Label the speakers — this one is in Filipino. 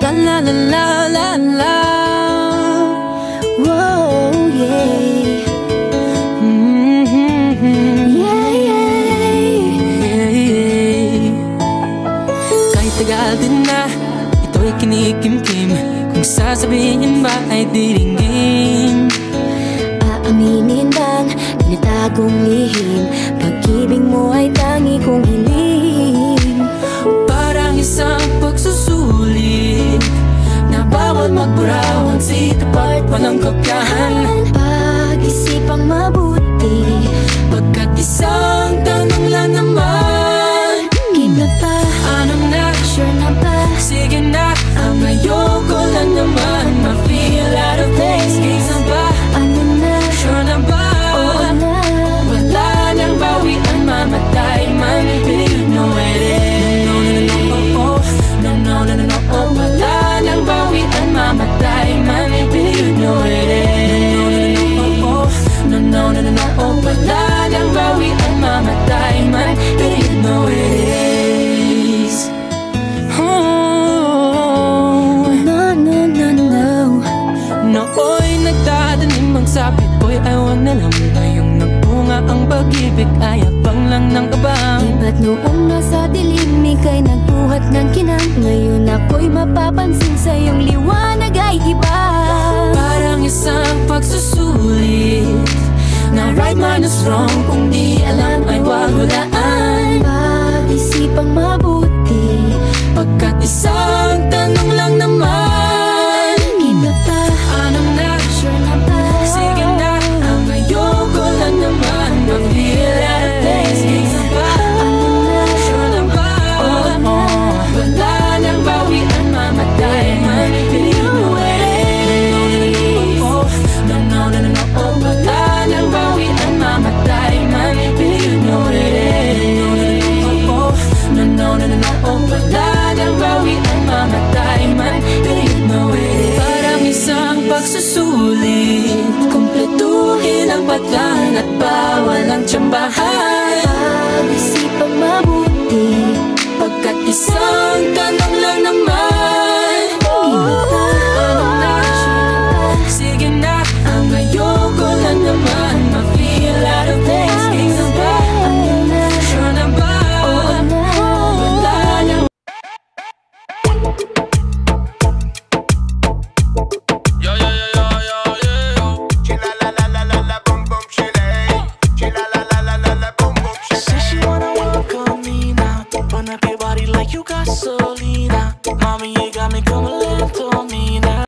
Speaker 1: La la la la la la. Whoa, yeah. Yeah, yeah. Kahit tagal din na ito'y kinikimkim, kung sasabihin ba ay diringgin.
Speaker 2: Aaminin bang tinatagong lihim, pag-ibig mo ay tangi kong hiling.
Speaker 1: Parang isang pagsusulit na bawal magburawan, si tapat walang kopyahan.
Speaker 2: Pag-isipang mabuti,
Speaker 1: pagkat isang tanong lang naman.
Speaker 2: Game na ba?
Speaker 1: Ano na?
Speaker 2: Sure na ba?
Speaker 1: Sige na, ang ayoko lang naman ma-feel out of place. Game na ba?
Speaker 2: Ano na?
Speaker 1: Sure na ba?
Speaker 2: Oo na.
Speaker 1: Wala nang bawian, mamatay man, pero you know it is. No, no, no, no, oh, no, no, no, no, no, oh. Wala nang bawian, mamatay man, pero you know it is. No, no, no, no, no, oh. Wala nang bawian, mamatay man, pero you know it is. Oh,
Speaker 2: no, no, no, no.
Speaker 1: Nooy nagdadanim ang sapit ko'y ayaw na lang. Ngayong nagbunga ang pag-ibig ay abang lang ng kabang.
Speaker 2: Ba't noong nasa dilim ika'y nagbuhat ng kinang, ngayon ako'y mapapansin sa iyong liwanag ay iba.
Speaker 1: Parang isang pagsusulit na right minus wrong, kung di alam ay wag hulaan.
Speaker 2: Pag-isipang mabuti,
Speaker 1: pagkat isang tanong lang naman.
Speaker 2: Iba pa?
Speaker 1: Ano na?
Speaker 2: Sure na ba?
Speaker 1: Sige na, ang ayoko lang naman ma-feel out of place. Iba ba?
Speaker 2: Ano na?
Speaker 1: Sure na ba?
Speaker 2: Oo na.
Speaker 1: Wala nang bawian, mamatay man, pero you know it is. No, no, no, no, no, oh. Wala nang bawian, mamatay man, pero you know it is. No, no, no, no, no, oh. Wala nang bawian, mamatay man, pero you know it is. Parang isang pagsusulit, kumpletuhin ang patlang at bawal ang tsambahan.
Speaker 2: Pag-isipang mabuti,
Speaker 1: pagkat isang tanong lang naman.
Speaker 2: Iba pa?
Speaker 1: Ano na? Sige na, ang ayoko lang naman ma-feel out of place. Iba ba?
Speaker 2: Ano na?
Speaker 1: Sure na ba?
Speaker 2: Oo na.
Speaker 1: Wala nang
Speaker 3: Yo, yo, yo, yo, yo, yo. Chila la la la la la, boom boom chile. Chila la la la la la, boom boom chile.
Speaker 4: Says she wanna walk on me now, open up your body like you got gasolina. Mommy, you got me coming lento.